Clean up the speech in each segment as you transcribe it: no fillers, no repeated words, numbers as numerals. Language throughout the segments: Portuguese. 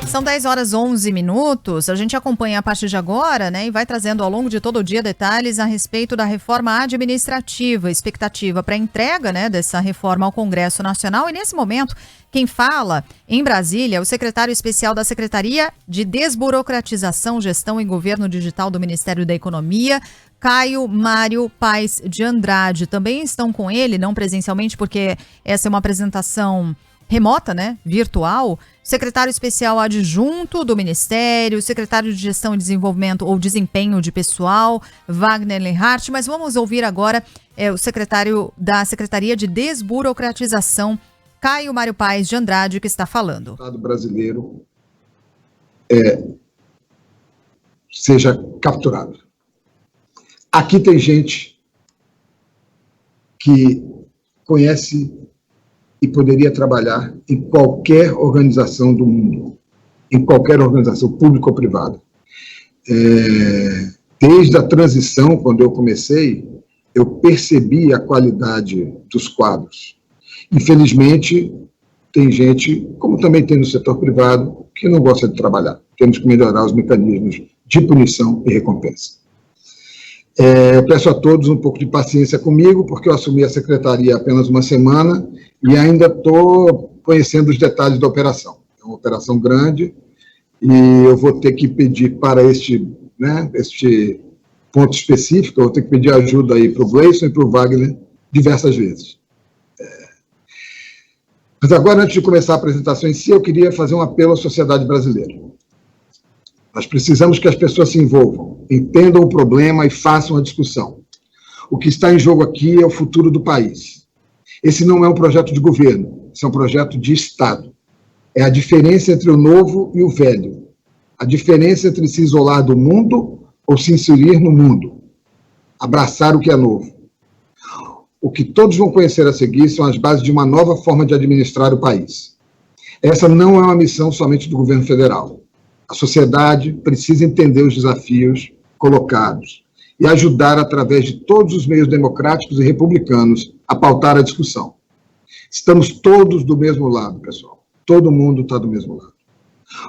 São 10 horas 11 minutos. A gente acompanha a partir de agora, né, e vai trazendo ao longo de todo o dia detalhes a respeito da reforma administrativa, expectativa para a entrega, né, dessa reforma ao Congresso Nacional. E nesse momento, quem fala em Brasília é o secretário especial da Secretaria de Desburocratização, Gestão e Governo Digital do Ministério da Economia, Caio Mário Paes de Andrade. Também estão com ele, não presencialmente, porque essa é uma apresentação remota, né, virtual, secretário especial adjunto do Ministério, secretário de Gestão e Desenvolvimento ou Desempenho de Pessoal, Wagner Lenhart, mas vamos ouvir agora o secretário da Secretaria de Desburocratização, Caio Mário Paes de Andrade, que está falando. O Estado brasileiro seja capturado. Aqui tem gente que conhece e poderia trabalhar em qualquer organização do mundo, em qualquer organização, pública ou privada. Desde a transição, quando eu comecei, eu percebi a qualidade dos quadros. Infelizmente, tem gente, como também tem no setor privado, que não gosta de trabalhar. Temos que melhorar os mecanismos de punição e recompensa. Eu peço a todos um pouco de paciência comigo, porque eu assumi a secretaria há apenas uma semana e ainda estou conhecendo os detalhes da operação. É uma operação grande e eu vou ter que pedir para este ponto específico, eu vou ter que pedir ajuda aí para o Gleison e para o Wagner diversas vezes. Mas agora, antes de começar a apresentação em si, eu queria fazer um apelo à sociedade brasileira. Nós precisamos que as pessoas se envolvam, entendam o problema e façam a discussão. O que está em jogo aqui é o futuro do país. Esse não é um projeto de governo, esse é um projeto de Estado. É a diferença entre o novo e o velho. A diferença entre se isolar do mundo ou se inserir no mundo. Abraçar o que é novo. O que todos vão conhecer a seguir são as bases de uma nova forma de administrar o país. Essa não é uma missão somente do governo federal. A sociedade precisa entender os desafios colocados e ajudar, através de todos os meios democráticos e republicanos, a pautar a discussão. Estamos todos do mesmo lado, pessoal. Todo mundo está do mesmo lado.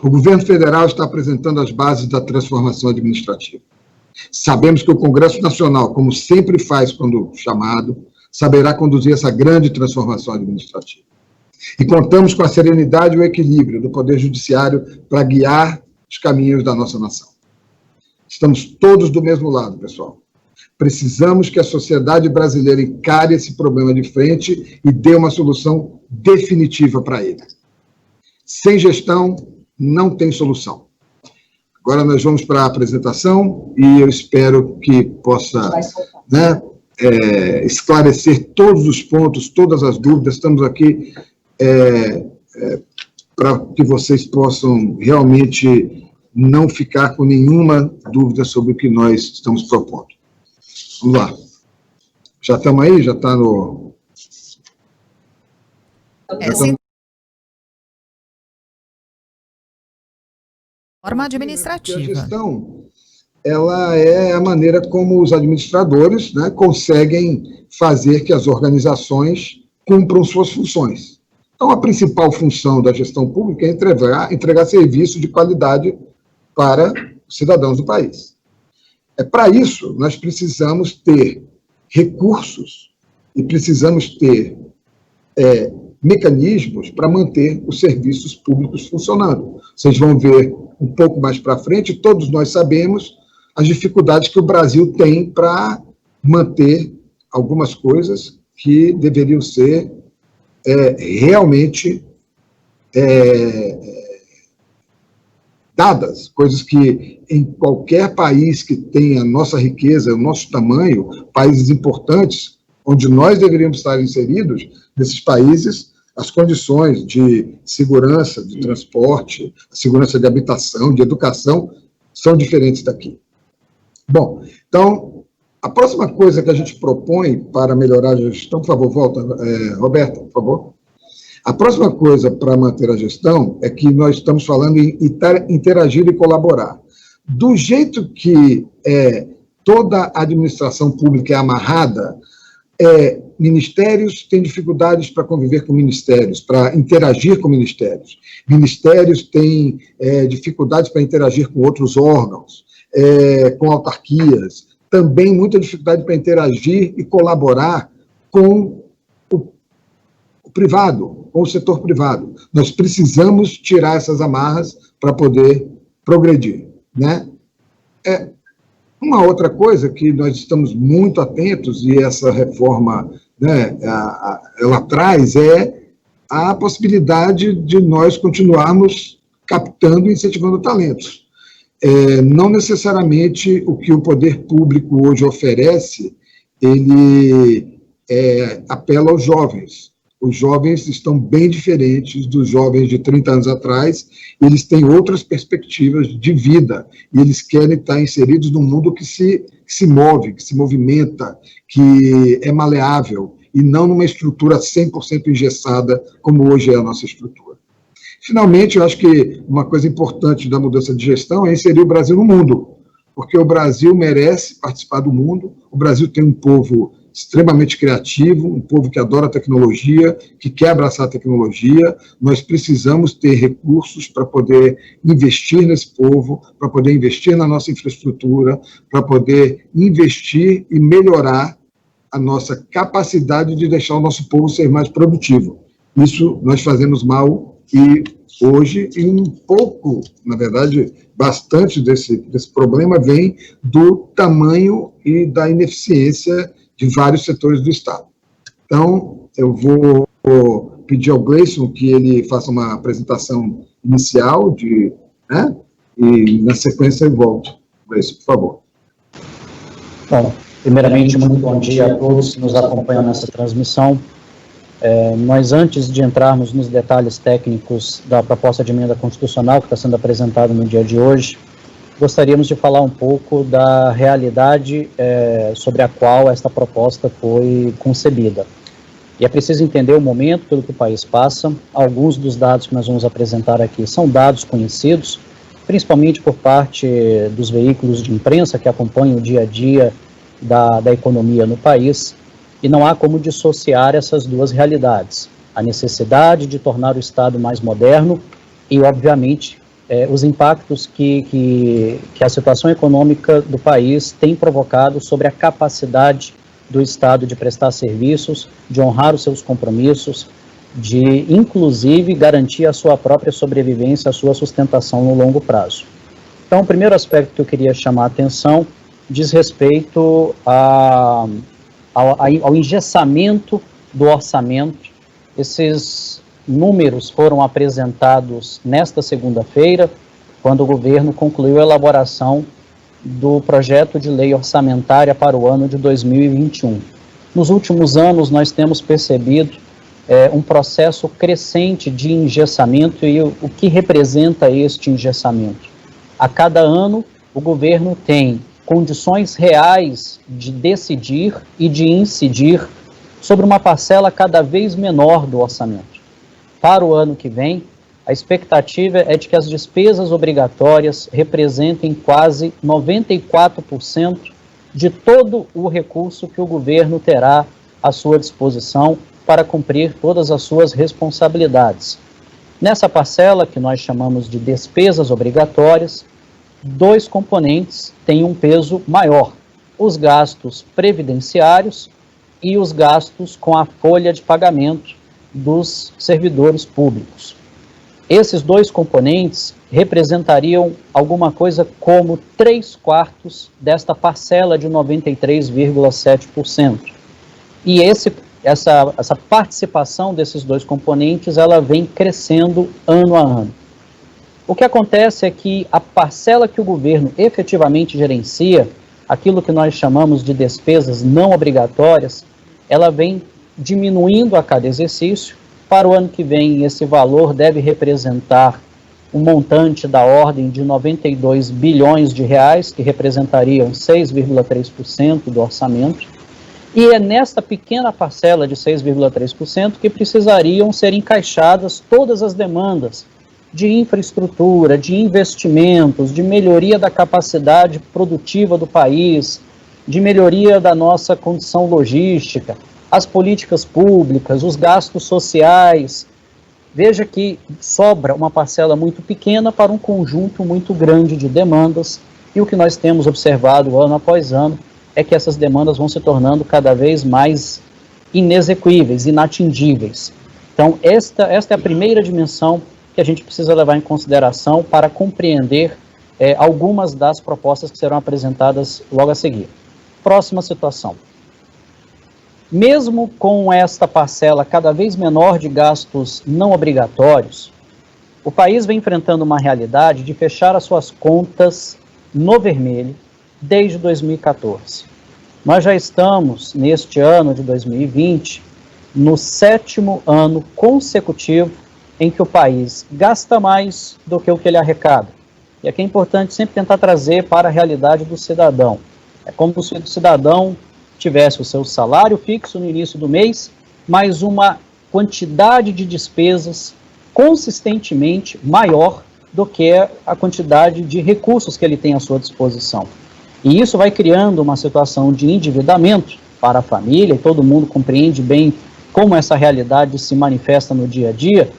O governo federal está apresentando as bases da transformação administrativa. Sabemos que o Congresso Nacional, como sempre faz quando chamado, saberá conduzir essa grande transformação administrativa. E contamos com a serenidade e o equilíbrio do Poder Judiciário para guiar os caminhos da nossa nação. Estamos todos do mesmo lado, pessoal. Precisamos que a sociedade brasileira encare esse problema de frente e dê uma solução definitiva para ele. Sem gestão, não tem solução. Agora nós vamos para a apresentação e eu espero que possa esclarecer todos os pontos, todas as dúvidas. Estamos aqui para que vocês possam realmente não ficar com nenhuma dúvida sobre o que nós estamos propondo. Vamos lá. Já estamos aí? Já está no... Forma administrativa. A gestão, ela é a maneira como os administradores, né, conseguem fazer que as organizações cumpram suas funções. Então, a principal função da gestão pública é entregar serviço de qualidade para os cidadãos do país. Para isso, nós precisamos ter recursos e precisamos ter mecanismos para manter os serviços públicos funcionando. Vocês vão ver um pouco mais para frente, todos nós sabemos as dificuldades que o Brasil tem para manter algumas coisas que deveriam ser realmente dadas, coisas que em qualquer país que tenha a nossa riqueza, o nosso tamanho, países importantes, onde nós deveríamos estar inseridos, nesses países, as condições de segurança, de transporte, segurança de habitação, de educação, são diferentes daqui. Bom, então, a próxima coisa que a gente propõe para melhorar a gestão, por favor, volta, Roberta, por favor. A próxima coisa para manter a gestão é que nós estamos falando em interagir e colaborar. Do jeito que toda a administração pública é amarrada, Ministérios têm dificuldades para conviver com ministérios, para interagir com ministérios. Ministérios têm dificuldades para interagir com outros órgãos, com autarquias. Também muita dificuldade para interagir e colaborar com o privado, com o setor privado. Nós precisamos tirar essas amarras para poder progredir, né? Uma outra coisa que nós estamos muito atentos, e essa reforma, né, ela traz, a possibilidade de nós continuarmos captando e incentivando talentos. Não necessariamente o que o poder público hoje oferece, ele apela aos jovens. Os jovens estão bem diferentes dos jovens de 30 anos atrás, eles têm outras perspectivas de vida, e eles querem estar inseridos num mundo que se move, que se movimenta, que é maleável, e não numa estrutura 100% engessada, como hoje é a nossa estrutura. Finalmente, eu acho que uma coisa importante da mudança de gestão é inserir o Brasil no mundo, porque o Brasil merece participar do mundo, o Brasil tem um povo extremamente criativo, um povo que adora a tecnologia, que quer abraçar a tecnologia. Nós precisamos ter recursos para poder investir nesse povo, para poder investir na nossa infraestrutura, para poder investir e melhorar a nossa capacidade de deixar o nosso povo ser mais produtivo. Isso nós fazemos mal, e hoje, e um pouco, na verdade, bastante desse problema vem do tamanho e da ineficiência de vários setores do Estado. Então, eu vou pedir ao Gleison que ele faça uma apresentação inicial, né, e na sequência eu volto. Gleison, por favor. Bom, primeiramente, muito bom dia a todos que nos acompanham nessa transmissão. Nós, antes de entrarmos nos detalhes técnicos da proposta de emenda constitucional que está sendo apresentada no dia de hoje, gostaríamos de falar um pouco da realidade sobre a qual esta proposta foi concebida. E é preciso entender o momento pelo que o país passa. Alguns dos dados que nós vamos apresentar aqui são dados conhecidos, principalmente por parte dos veículos de imprensa que acompanham o dia a dia da economia no país, e não há como dissociar essas duas realidades. A necessidade de tornar o Estado mais moderno e, obviamente, os impactos que a situação econômica do país tem provocado sobre a capacidade do Estado de prestar serviços, de honrar os seus compromissos, de, inclusive, garantir a sua própria sobrevivência, a sua sustentação no longo prazo. Então, o primeiro aspecto que eu queria chamar a atenção diz respeito ao engessamento do orçamento. Esses números foram apresentados nesta segunda-feira, quando o governo concluiu a elaboração do projeto de lei orçamentária para o ano de 2021. Nos últimos anos, nós temos percebido um processo crescente de engessamento, e o que representa este engessamento? A cada ano, o governo tem condições reais de decidir e de incidir sobre uma parcela cada vez menor do orçamento. Para o ano que vem, a expectativa é de que as despesas obrigatórias representem quase 94% de todo o recurso que o governo terá à sua disposição para cumprir todas as suas responsabilidades. Nessa parcela, que nós chamamos de despesas obrigatórias, dois componentes têm um peso maior: os gastos previdenciários e os gastos com a folha de pagamento dos servidores públicos. Esses dois componentes representariam alguma coisa como 3/4 desta parcela de 93,7%. E essa participação desses dois componentes, ela vem crescendo ano a ano. O que acontece é que a parcela que o governo efetivamente gerencia, aquilo que nós chamamos de despesas não obrigatórias, ela vem diminuindo a cada exercício. Para o ano que vem, esse valor deve representar um montante da ordem de 92 bilhões de reais, que representariam 6,3% do orçamento. E é nesta pequena parcela de 6,3% que precisariam ser encaixadas todas as demandas de infraestrutura, de investimentos, de melhoria da capacidade produtiva do país, de melhoria da nossa condição logística, as políticas públicas, os gastos sociais. Veja que sobra uma parcela muito pequena para um conjunto muito grande de demandas, e o que nós temos observado ano após ano é que essas demandas vão se tornando cada vez mais inexequíveis, inatingíveis. Então, esta é a primeira dimensão que a gente precisa levar em consideração para compreender algumas das propostas que serão apresentadas logo a seguir. Próxima situação. Mesmo com esta parcela cada vez menor de gastos não obrigatórios, o país vem enfrentando uma realidade de fechar as suas contas no vermelho desde 2014. Nós já estamos, neste ano de 2020, no 7º ano consecutivo em que o país gasta mais do que o que ele arrecada. E aqui é importante sempre tentar trazer para a realidade do cidadão. É como se o cidadão tivesse o seu salário fixo no início do mês, mais uma quantidade de despesas consistentemente maior do que a quantidade de recursos que ele tem à sua disposição. E isso vai criando uma situação de endividamento para a família, e todo mundo compreende bem como essa realidade se manifesta no dia a dia,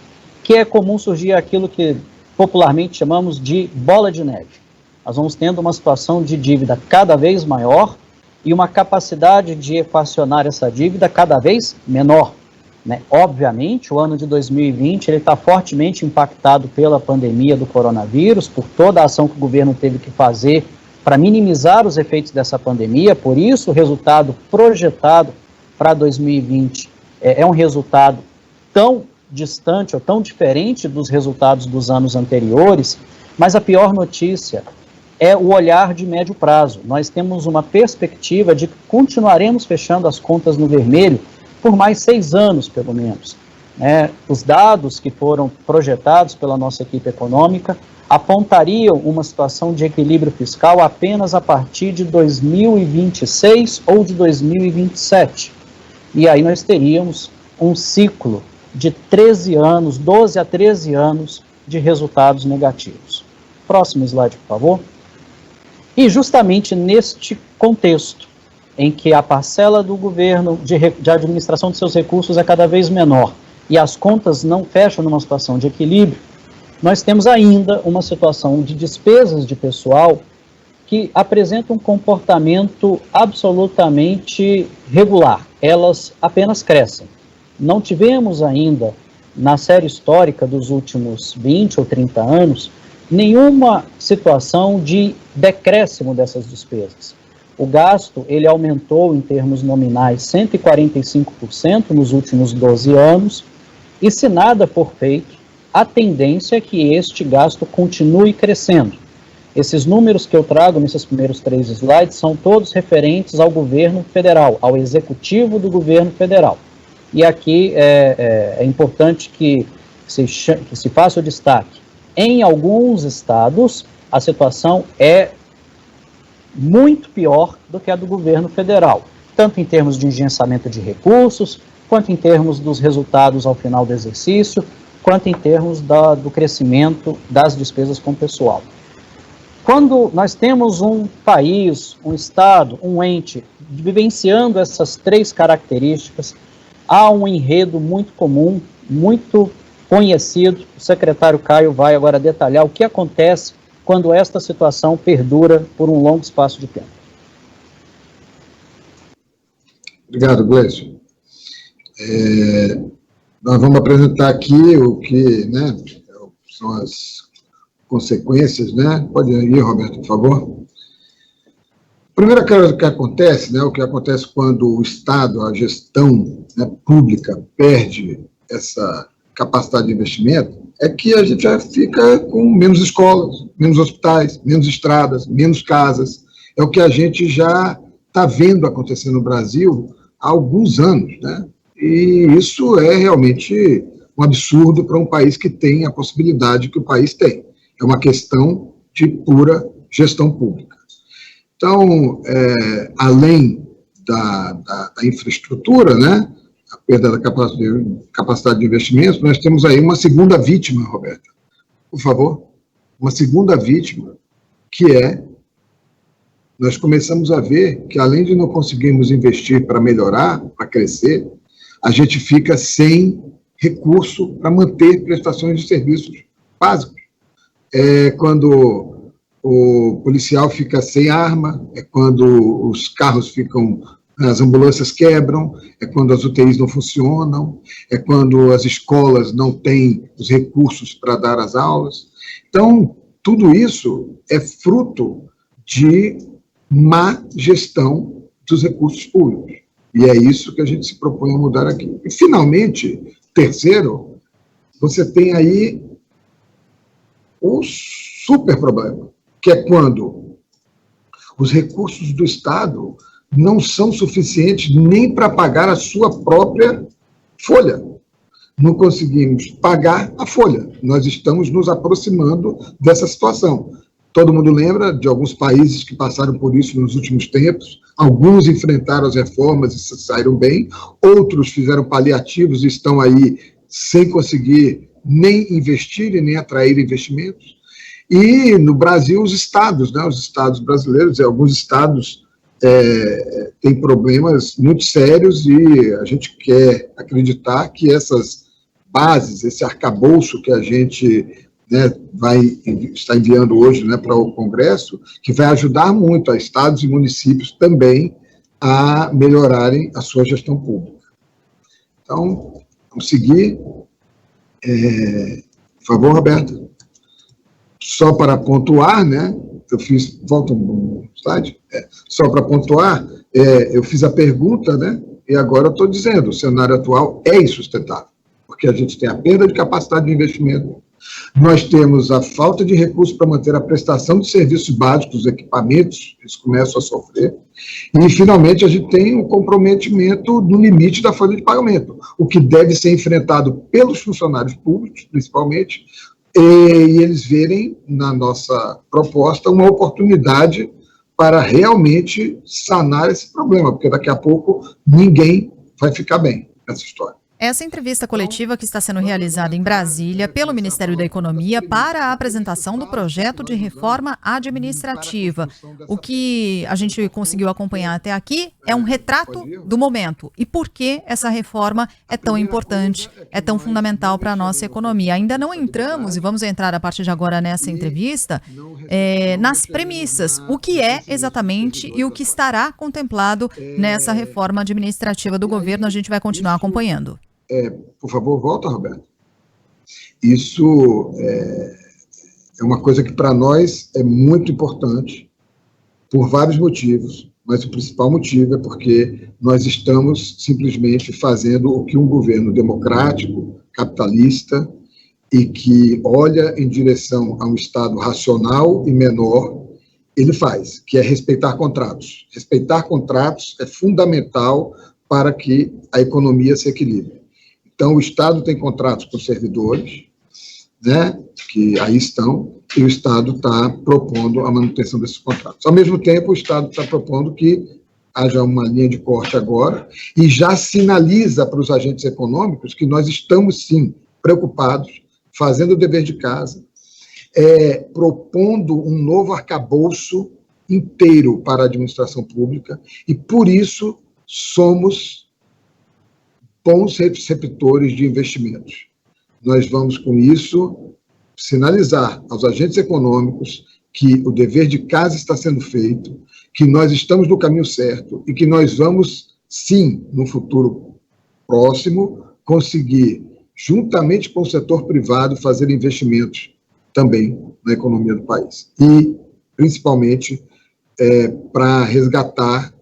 que é comum surgir aquilo que popularmente chamamos de bola de neve. Nós vamos tendo uma situação de dívida cada vez maior e uma capacidade de equacionar essa dívida cada vez menor. Obviamente, o ano de 2020 ele está fortemente impactado pela pandemia do coronavírus, por toda a ação que o governo teve que fazer para minimizar os efeitos dessa pandemia. Por isso, o resultado projetado para 2020 é um resultado tão distante ou tão diferente dos resultados dos anos anteriores, mas a pior notícia é o olhar de médio prazo. Nós temos uma perspectiva de que continuaremos fechando as contas no vermelho por mais 6 anos, pelo menos. Os dados que foram projetados pela nossa equipe econômica apontariam uma situação de equilíbrio fiscal apenas a partir de 2026 ou de 2027. E aí nós teríamos um ciclo de 13 anos, 12 a 13 anos de resultados negativos. Próximo slide, por favor. E justamente neste contexto, em que a parcela do governo de administração de seus recursos é cada vez menor e as contas não fecham numa situação de equilíbrio, nós temos ainda uma situação de despesas de pessoal que apresenta um comportamento absolutamente regular. Elas apenas crescem. Não tivemos ainda, na série histórica dos últimos 20 ou 30 anos, nenhuma situação de decréscimo dessas despesas. O gasto, ele aumentou em termos nominais 145% nos últimos 12 anos, e se nada for feito, a tendência é que este gasto continue crescendo. Esses números que eu trago nesses primeiros 3 slides são todos referentes ao governo federal, ao executivo do governo federal. E aqui é importante que se faça o destaque. Em alguns estados, a situação é muito pior do que a do governo federal, tanto em termos de engenhamento de recursos, quanto em termos dos resultados ao final do exercício, quanto em termos do crescimento das despesas com o pessoal. Quando nós temos um país, um estado, um ente, vivenciando essas 3 características, há um enredo muito comum, muito conhecido. O secretário Caio vai agora detalhar o que acontece quando esta situação perdura por um longo espaço de tempo. Obrigado, Gleison. Nós vamos apresentar aqui o que são as consequências, Pode ir, Roberto, por favor. A primeira coisa que acontece, o que acontece quando o Estado, a gestão pública, perde essa capacidade de investimento, é que a gente já fica com menos escolas, menos hospitais, menos estradas, menos casas. É o que a gente já está vendo acontecer no Brasil há alguns anos, E isso é realmente um absurdo para um país que tem a possibilidade que o país tem. É uma questão de pura gestão pública. Então, além da infraestrutura, a perda da capacidade de investimento, nós temos aí uma segunda vítima, Roberta. Por favor. Uma segunda vítima, que é nós começamos a ver que, além de não conseguirmos investir para melhorar, para crescer, a gente fica sem recurso para manter prestações de serviços básicos. É quando o policial fica sem arma, é quando os carros ficam, as ambulâncias quebram, é quando as UTIs não funcionam, é quando as escolas não têm os recursos para dar as aulas. Então, tudo isso é fruto de má gestão dos recursos públicos. E é isso que a gente se propõe a mudar aqui. E, finalmente, terceiro, você tem aí o super problema, que é quando os recursos do Estado não são suficientes nem para pagar a sua própria folha. Não conseguimos pagar a folha. Nós estamos nos aproximando dessa situação. Todo mundo lembra de alguns países que passaram por isso nos últimos tempos. Alguns enfrentaram as reformas e saíram bem. Outros fizeram paliativos e estão aí sem conseguir nem investir e nem atrair investimentos. E no Brasil, os estados brasileiros, alguns estados têm problemas muito sérios e a gente quer acreditar que essas bases, esse arcabouço que a gente está enviando hoje para o Congresso, que vai ajudar muito a estados e municípios também a melhorarem a sua gestão pública. Então, vamos seguir. Por favor, Roberto. Só para pontuar, volta um slide. Só para pontuar, eu fiz a pergunta, e agora eu estou dizendo, o cenário atual é insustentável, porque a gente tem a perda de capacidade de investimento, nós temos a falta de recursos para manter a prestação de serviços básicos, os equipamentos, eles começam a sofrer, e, finalmente, a gente tem um comprometimento no limite da folha de pagamento, o que deve ser enfrentado pelos funcionários públicos, principalmente, e eles verem na nossa proposta uma oportunidade para realmente sanar esse problema, porque daqui a pouco ninguém vai ficar bem nessa história. Essa entrevista coletiva que está sendo realizada em Brasília pelo Ministério da Economia para a apresentação do projeto de reforma administrativa. O que a gente conseguiu acompanhar até aqui é um retrato do momento e por que essa reforma é tão importante, é tão fundamental para a nossa economia. Ainda não entramos, e vamos entrar a partir de agora nessa entrevista, nas premissas, o que é exatamente e o que estará contemplado nessa reforma administrativa do governo. A gente vai continuar acompanhando. Por favor, volta, Roberto. Isso é uma coisa que, para nós, é muito importante, por vários motivos, mas o principal motivo é porque nós estamos simplesmente fazendo o que um governo democrático, capitalista, e que olha em direção a um Estado racional e menor, ele faz, que é respeitar contratos. Respeitar contratos é fundamental para que a economia se equilibre. Então, o Estado tem contratos com servidores, que aí estão, e o Estado está propondo a manutenção desses contratos. Ao mesmo tempo, o Estado está propondo que haja uma linha de corte agora e já sinaliza para os agentes econômicos que nós estamos, sim, preocupados, fazendo o dever de casa, propondo um novo arcabouço inteiro para a administração pública e, por isso, somos bons receptores de investimentos. Nós vamos, com isso, sinalizar aos agentes econômicos que o dever de casa está sendo feito, que nós estamos no caminho certo e que nós vamos, sim, no futuro próximo, conseguir, juntamente com o setor privado, fazer investimentos também na economia do país. E, principalmente, para resgatar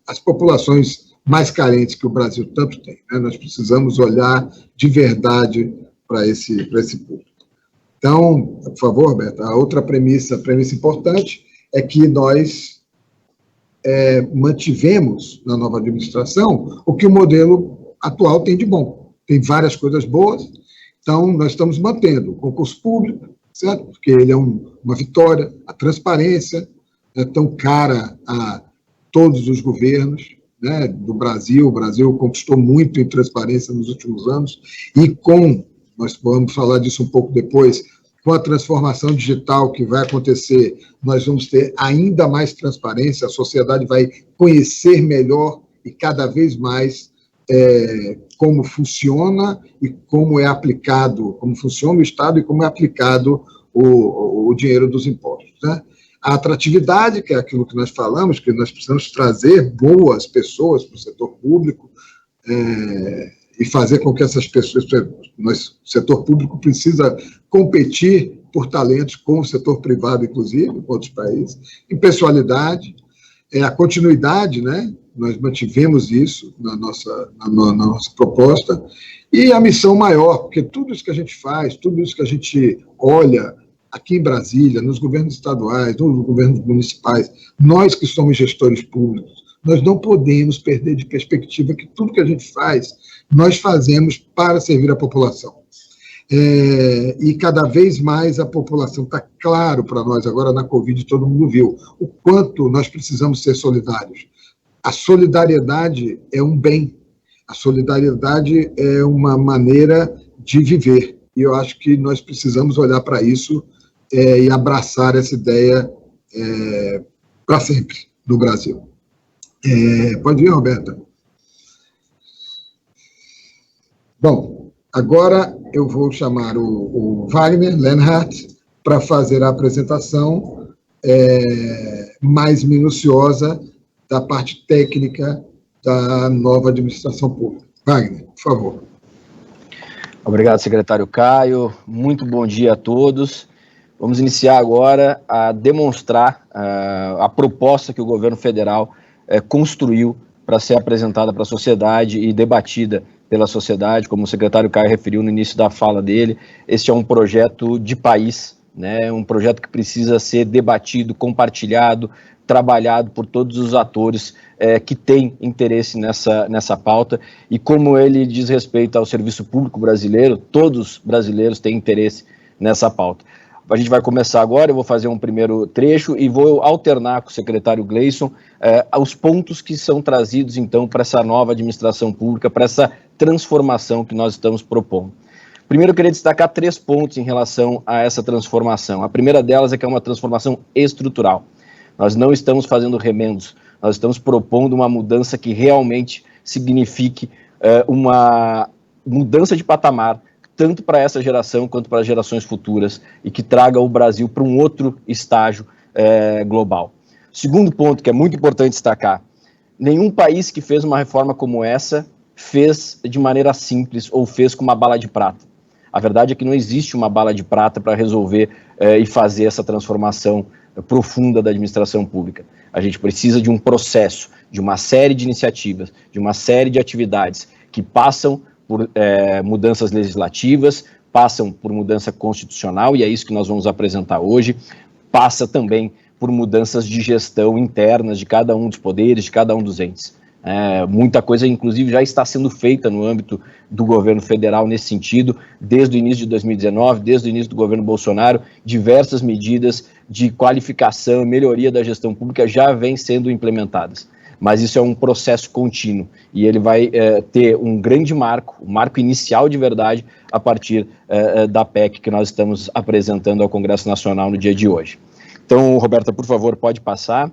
as populações mais carentes que o Brasil tanto tem. Nós precisamos olhar de verdade para esse público. Então, por favor, Roberto, a outra premissa importante é que nós mantivemos na nova administração o que o modelo atual tem de bom. Tem várias coisas boas, então nós estamos mantendo o concurso público, certo? Porque ele é uma vitória, a transparência é tão cara a todos os governos, do Brasil. O Brasil conquistou muito em transparência nos últimos anos, e nós vamos falar disso um pouco depois, Com a transformação digital que vai acontecer, nós vamos ter ainda mais transparência, a sociedade vai conhecer melhor e cada vez mais como funciona e como é aplicado, como funciona o Estado e como é aplicado o dinheiro dos impostos, né? A atratividade, que é aquilo que nós falamos, que nós precisamos trazer boas pessoas para o setor público e fazer com que essas pessoas... O setor público precisa competir por talentos com o setor privado, inclusive, com outros países. Impessoalidade, a continuidade, né? Nós mantivemos isso na nossa proposta, e a missão maior, porque tudo isso que a gente faz, tudo isso que a gente olha aqui em Brasília, nos governos estaduais, nos governos municipais, nós que somos gestores públicos, nós não podemos perder de perspectiva que tudo que a gente faz, nós fazemos para servir a população. E cada vez mais a população está claro para nós, agora na Covid todo mundo viu, o quanto nós precisamos ser solidários. A solidariedade é um bem, a solidariedade é uma maneira de viver, e eu acho que nós precisamos olhar para isso e abraçar essa ideia para sempre no Brasil. Pode ir, Roberta. Bom, agora eu vou chamar o Wagner Lenhardt para fazer a apresentação mais minuciosa da parte técnica da nova administração pública. Wagner, por favor. Obrigado, secretário Caio. Muito bom dia a todos. Vamos iniciar agora a demonstrar a proposta que o governo federal construiu para ser apresentada para a sociedade e debatida pela sociedade, como o secretário Caio referiu no início da fala dele. Este é um projeto de país, né? Um projeto que precisa ser debatido, compartilhado, trabalhado por todos os atores que têm interesse nessa pauta, e como ele diz respeito ao serviço público brasileiro, todos os brasileiros têm interesse nessa pauta. A gente vai começar agora, eu vou fazer um primeiro trecho e vou alternar com o secretário Gleison os pontos que são trazidos, então, para essa nova administração pública, para essa transformação que nós estamos propondo. Primeiro, eu queria destacar 3 pontos em relação a essa transformação. A primeira delas é que é uma transformação estrutural. Nós não estamos fazendo remendos, nós estamos propondo uma mudança que realmente signifique uma mudança de patamar, tanto para essa geração quanto para as gerações futuras, e que traga o Brasil para um outro estágio global. Segundo ponto, que é muito importante destacar, nenhum país que fez uma reforma como essa fez de maneira simples ou fez com uma bala de prata. A verdade é que não existe uma bala de prata para resolver e fazer essa transformação profunda da administração pública. A gente precisa de um processo, de uma série de iniciativas, de uma série de atividades que passam por mudanças legislativas, passam por mudança constitucional, e é isso que nós vamos apresentar hoje, passa também por mudanças de gestão internas de cada um dos poderes, de cada um dos entes. Muita coisa, inclusive, já está sendo feita no âmbito do governo federal nesse sentido, desde o início de 2019, desde o início do governo Bolsonaro, diversas medidas de qualificação e melhoria da gestão pública já vêm sendo implementadas. Mas isso é um processo contínuo, e ele vai ter um grande marco, um marco inicial de verdade, a partir da PEC que nós estamos apresentando ao Congresso Nacional no dia de hoje. Então, Roberta, por favor, pode passar.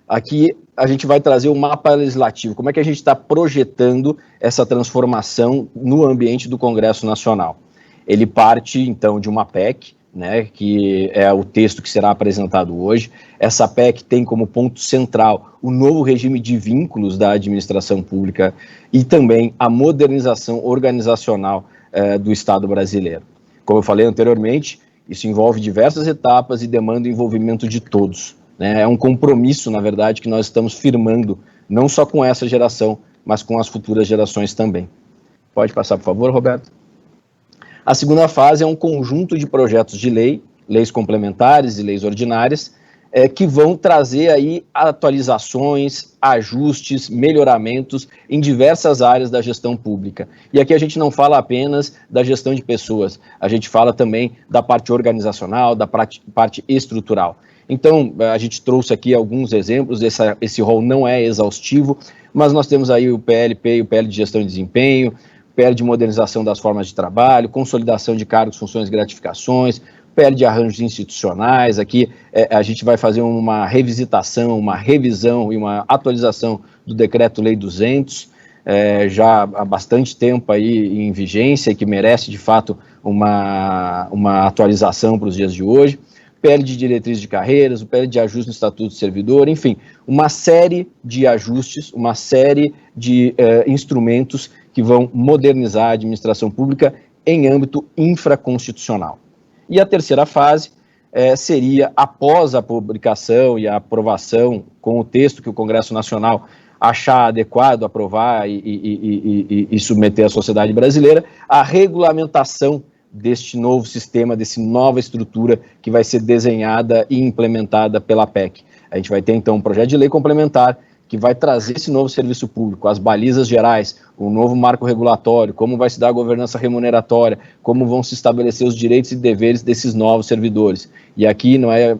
Aqui a gente vai trazer o mapa legislativo, como é que a gente está projetando essa transformação no ambiente do Congresso Nacional. Ele parte, então, de uma PEC, né, que é o texto que será apresentado hoje. Essa PEC tem como ponto central o novo regime de vínculos da administração pública e também a modernização organizacional do Estado brasileiro. Como eu falei anteriormente, isso envolve diversas etapas e demanda o envolvimento de todos. É um compromisso, na verdade, que nós estamos firmando, não só com essa geração, mas com as futuras gerações também. Pode passar, por favor, Roberto? A segunda fase é um conjunto de projetos de lei, leis complementares e leis ordinárias, que vão trazer aí atualizações, ajustes, melhoramentos em diversas áreas da gestão pública. E aqui a gente não fala apenas da gestão de pessoas, a gente fala também da parte organizacional, da parte estrutural. Então, a gente trouxe aqui alguns exemplos, esse rol não é exaustivo, mas nós temos aí o PLP e o PL de Gestão e Desempenho, PL de modernização das formas de trabalho, consolidação de cargos, funções e gratificações, PL de arranjos institucionais. Aqui a gente vai fazer uma revisitação, uma revisão e uma atualização do Decreto-Lei 200, já há bastante tempo aí em vigência, e que merece, de fato, uma atualização para os dias de hoje. PL de diretrizes de carreiras, o PL de ajuste no Estatuto do Servidor, enfim, uma série de ajustes, uma série de instrumentos que vão modernizar a administração pública em âmbito infraconstitucional. E a terceira fase seria, após a publicação e a aprovação com o texto que o Congresso Nacional achar adequado aprovar e submeter à sociedade brasileira, a regulamentação deste novo sistema, dessa nova estrutura que vai ser desenhada e implementada pela PEC. A gente vai ter, então, um projeto de lei complementar que vai trazer esse novo serviço público, as balizas gerais, o novo marco regulatório, como vai se dar a governança remuneratória, como vão se estabelecer os direitos e deveres desses novos servidores. E aqui não é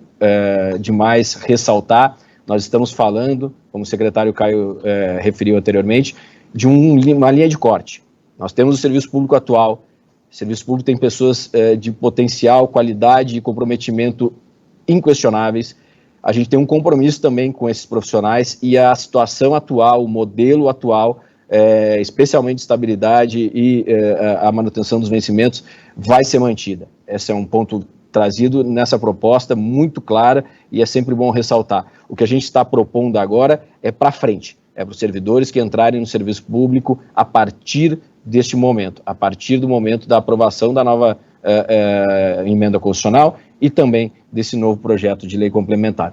demais ressaltar, nós estamos falando, como o secretário Caio referiu anteriormente, de uma linha de corte. Nós temos o serviço público atual. O serviço público tem pessoas de potencial, qualidade e comprometimento inquestionáveis. A gente tem um compromisso também com esses profissionais, e a situação atual, o modelo atual, especialmente de estabilidade e a manutenção dos vencimentos, vai ser mantida. Esse é um ponto trazido nessa proposta muito clara, e é sempre bom ressaltar. O que a gente está propondo agora é para frente, é para os servidores que entrarem no serviço público a partir deste momento, a partir do momento da aprovação da nova emenda constitucional e também desse novo projeto de lei complementar.